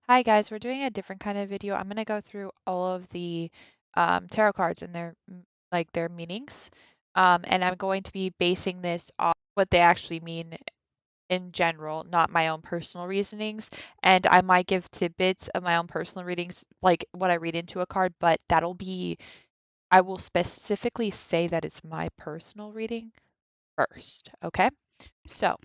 Hi guys, we're doing a different kind of video. I'm going to go through all of the tarot cards and their their meanings. And I'm going to be basing this off what they actually mean in general, not my own personal reasonings. And I might give tidbits of my own personal readings, like what I read into a card, but I will specifically say that it's my personal reading first. Okay? So,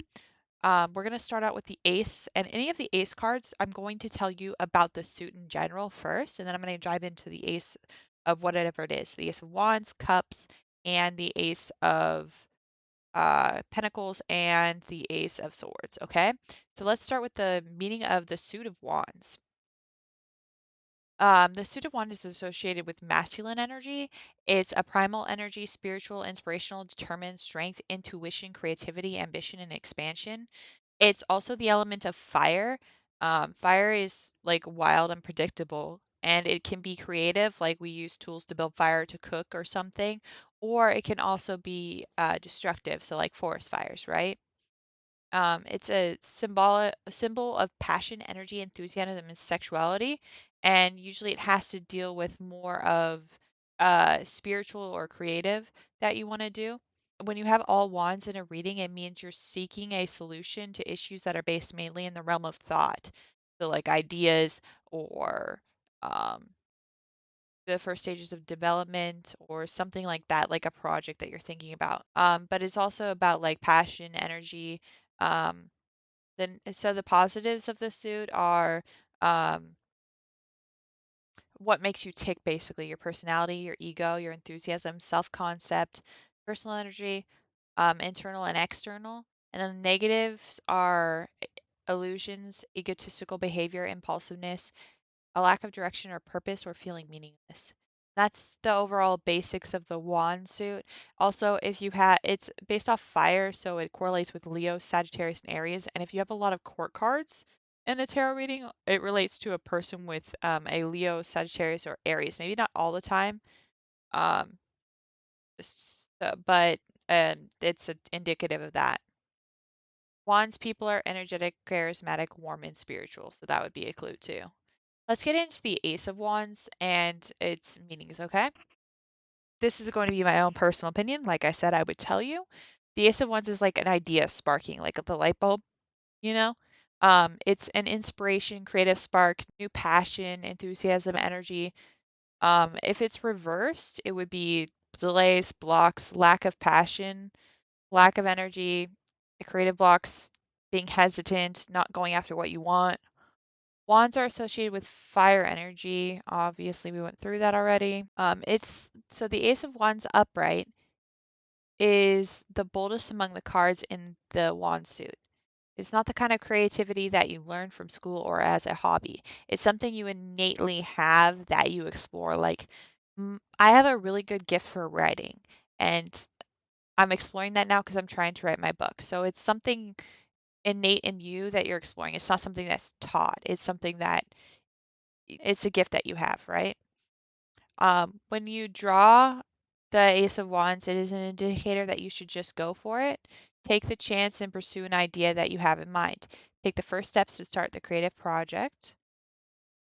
we're going to start out with the ace, and any of the ace cards, I'm going to tell you about the suit in general first, and then I'm going to dive into the ace of whatever it is. The ace of wands, cups, and the ace of pentacles and the ace of swords. Okay, so let's start with the meaning of the suit of wands. The suit of wands is associated with masculine energy. It's a primal energy, spiritual, inspirational, determined, strength, intuition, creativity, ambition, and expansion. It's also the element of fire. Fire is like wild and predictable, and it can be creative, like we use tools to build fire to cook or something, or it can also be destructive, so like forest fires, right? It's a symbol of passion, energy, enthusiasm, and sexuality, and usually it has to deal with more of spiritual or creative that you want to do. When you have all wands in a reading, it means you're seeking a solution to issues that are based mainly in the realm of thought. So, like ideas or um, the first stages of development or something like that, like a project that you're thinking about. But it's also about like passion, energy. Um, so the positives of the suit are um, what makes you tick, basically your personality, your ego, your enthusiasm, self-concept, personal energy, internal and external. And then the negatives are illusions, egotistical behavior, impulsiveness, a lack of direction or purpose, or feeling meaningless. That's the overall basics of the wand suit. Also, if you have, it's based off fire, so it correlates with Leo, Sagittarius, and Aries. And if you have a lot of court cards in the tarot reading, it relates to a person with a Leo, Sagittarius, or Aries. Maybe not all the time, um, but it's indicative of that. Wands people are energetic, charismatic, warm, and spiritual, so that would be a clue too. Let's get into the Ace of Wands and its meanings, okay? This is going to be my own personal opinion. Like I said, I would tell you. The Ace of Wands is like an idea sparking, like the light bulb, you know? It's an inspiration, creative spark, new passion, enthusiasm, energy. If it's reversed, it would be delays, blocks, lack of passion, lack of energy, creative blocks, being hesitant, not going after what you want. Wands are associated with fire energy. Obviously, we went through that already. It's so the Ace of Wands upright is the boldest among the cards in the wand suit. It's not the kind of creativity that you learn from school or as a hobby. It's something you innately have that you explore. Like, I have a really good gift for writing, and I'm exploring that now because I'm trying to write my book. So it's something innate in you that you're exploring. It's not something that's taught. It's something that it's a gift that you have, right? When you draw the Ace of Wands, it is an indicator that you should just go for it. Take the chance and pursue an idea that you have in mind. Take the first steps to start the creative project.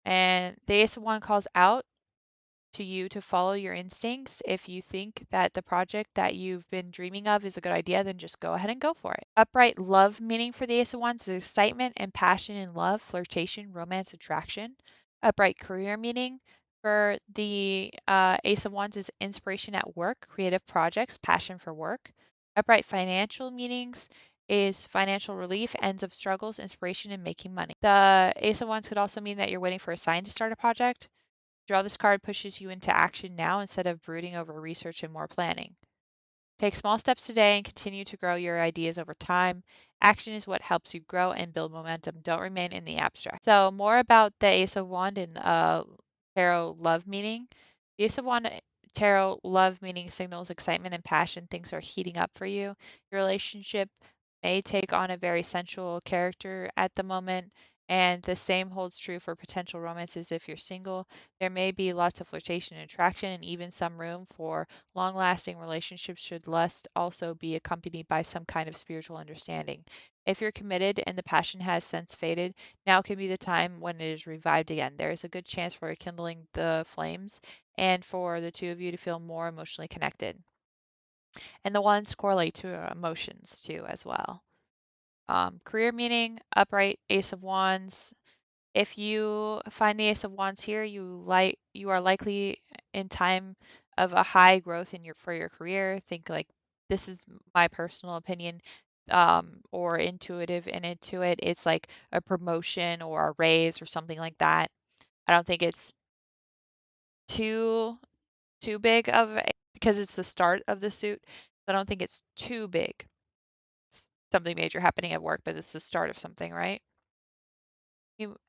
And the Ace of Wands calls out to you to follow your instincts. If you think that the project that you've been dreaming of is a good idea, then just go ahead and go for it. Upright love meaning for the Ace of Wands is excitement and passion in love, flirtation, romance, attraction. Upright career meaning for the Ace of Wands is inspiration at work, creative projects, passion for work. Upright financial meanings is financial relief, ends of struggles, inspiration, and making money. The Ace of Wands could also mean that you're waiting for a sign to start a project. Draw this card pushes you into action now instead of brooding over research and more planning. Take small steps today and continue to grow your ideas over time. Action is what helps you grow and build momentum. Don't remain in the abstract. So, more about the Ace of Wand and tarot love meaning. The Ace of Wand tarot love meaning signals excitement and passion. Things are heating up for you. Your relationship may take on a very sensual character at the moment. And the same holds true for potential romances if you're single. There may be lots of flirtation and attraction, and even some room for long lasting relationships should lust also be accompanied by some kind of spiritual understanding. If you're committed and the passion has since faded, now can be the time when it is revived again. There is a good chance for rekindling the flames and for the two of you to feel more emotionally connected. And the ones correlate to emotions too, as well. Career meaning, upright, Ace of Wands. If you find the Ace of Wands here, you are likely in time of a high growth in your career. Think like this is my personal opinion, or intuitive and into it. It's like a promotion or a raise or something like that. I don't think it's too too big of a, because it's the start of the suit. So I don't think it's too big. Something major happening at work, but it's the start of something, right?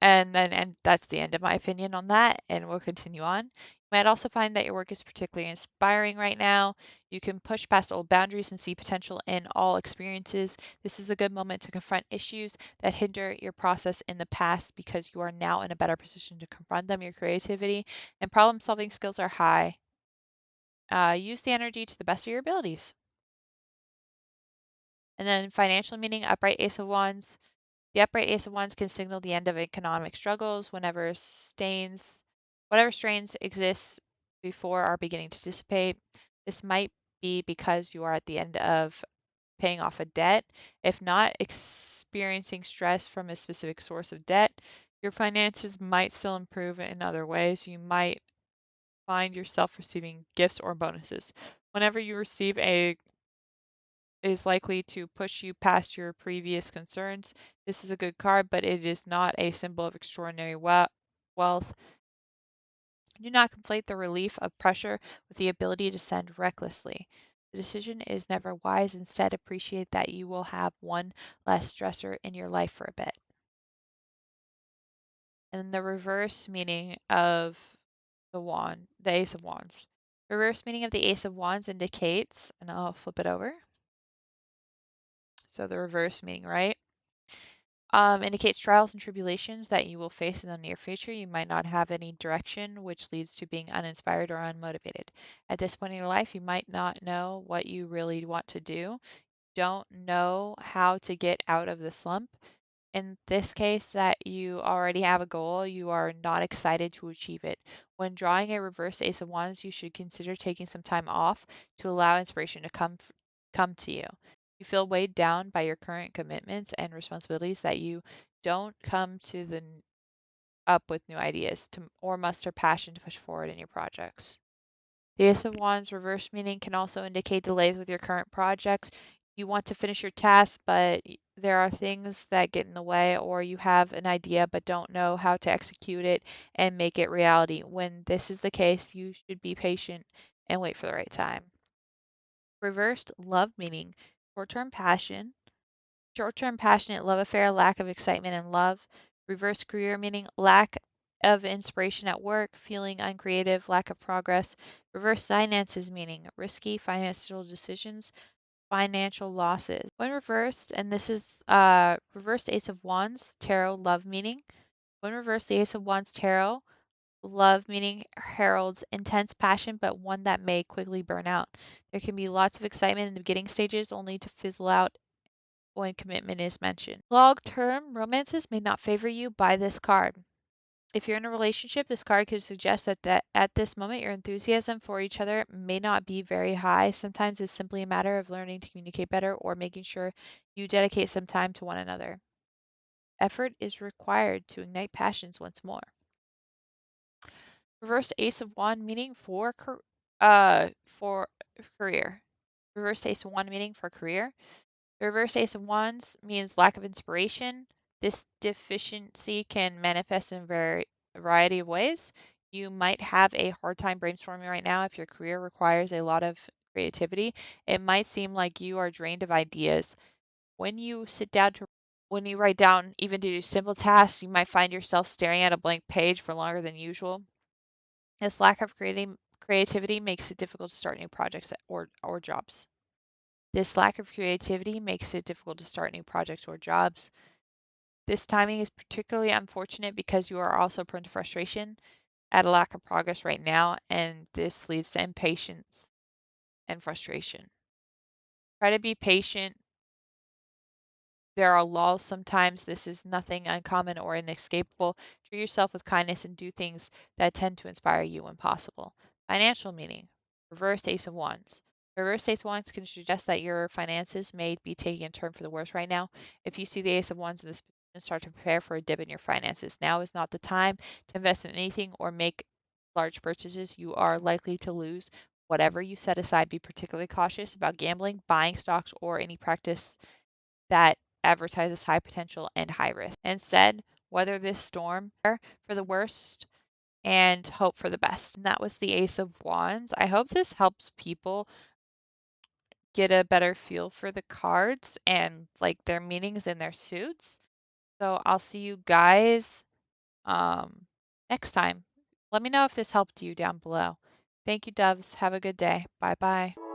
And that's the end of my opinion on that, and we'll continue on. You might also find that your work is particularly inspiring right now. You can push past old boundaries and see potential in all experiences. This is a good moment to confront issues that hinder your process in the past because you are now in a better position to confront them. Your creativity and problem solving skills are high. Use the energy to the best of your abilities. And then financial meaning, upright Ace of Wands. The upright Ace of Wands can signal the end of economic struggles whatever strains exist before are beginning to dissipate. This might be because you are at the end of paying off a debt. If not, experiencing stress from a specific source of debt. Your finances might still improve in other ways. You might find yourself receiving gifts or bonuses. Whenever you receive a is likely to push you past your previous concerns. This is a good card, but it is not a symbol of extraordinary wealth. Do not conflate the relief of pressure with the ability to send recklessly. The decision is never wise. Instead, appreciate that you will have one less stressor in your life for a bit. And the reverse meaning of the Ace of Wands. Reverse meaning of the Ace of Wands indicates, and I'll flip it over. So the reverse meaning, right? Indicates trials and tribulations that you will face in the near future. You might not have any direction, which leads to being uninspired or unmotivated. At this point in your life, you might not know what you really want to do. Don't know how to get out of the slump. In this case, that you already have a goal, you are not excited to achieve it. When drawing a reverse Ace of Wands, you should consider taking some time off to allow inspiration to come to you. You feel weighed down by your current commitments and responsibilities that you don't come to the up with new ideas to or muster passion to push forward in your projects. The Ace of Wands reverse meaning can also indicate delays with your current projects. You want to finish your task, but there are things that get in the way, or you have an idea but don't know how to execute it and make it reality. When this is the case, you should be patient and wait for the right time. Reversed love meaning short term passionate love affair, lack of excitement in love. Reverse career meaning lack of inspiration at work, feeling uncreative, lack of progress. Reverse finances meaning risky financial decisions, financial losses. When reversed, and this is reversed Ace of Wands, tarot love meaning. When reversed, the Ace of Wands tarot love meaning heralds intense passion, but one that may quickly burn out. There can be lots of excitement in the beginning stages, only to fizzle out when commitment is mentioned. Long-term romances may not favor you by this card. If you're in a relationship, this card could suggest that at this moment your enthusiasm for each other may not be very high. Sometimes it's simply a matter of learning to communicate better or making sure you dedicate some time to one another. Effort is required to ignite passions once more. Reversed Ace of Wand meaning for career. Reversed Ace of Wand meaning for career. The reverse Ace of Wands means lack of inspiration. This deficiency can manifest in a variety of ways. You might have a hard time brainstorming right now if your career requires a lot of creativity. It might seem like you are drained of ideas. When you when you write down even to do simple tasks, you might find yourself staring at a blank page for longer than usual. This lack of creativity makes it difficult to start new projects or jobs. This lack of creativity makes it difficult to start new projects or jobs. This timing is particularly unfortunate because you are also prone to frustration at a lack of progress right now, and this leads to impatience and frustration. Try to be patient. There are laws sometimes. This is nothing uncommon or inescapable. Treat yourself with kindness and do things that tend to inspire you when possible. Financial meaning. Reverse Ace of Wands. Reverse Ace of Wands can suggest that your finances may be taking a turn for the worse right now. If you see the Ace of Wands in this position, start to prepare for a dip in your finances. Now is not the time to invest in anything or make large purchases. You are likely to lose whatever you set aside. Be particularly cautious about gambling, buying stocks, or any practice that advertises high potential and high risk. Instead, weather this storm for the worst and hope for the best. And that was the Ace of Wands. I hope this helps people get a better feel for the cards and like their meanings in their suits. So I'll see you guys um, next time. Let me know if this helped you down below. Thank you, doves. Have a good day. Bye bye.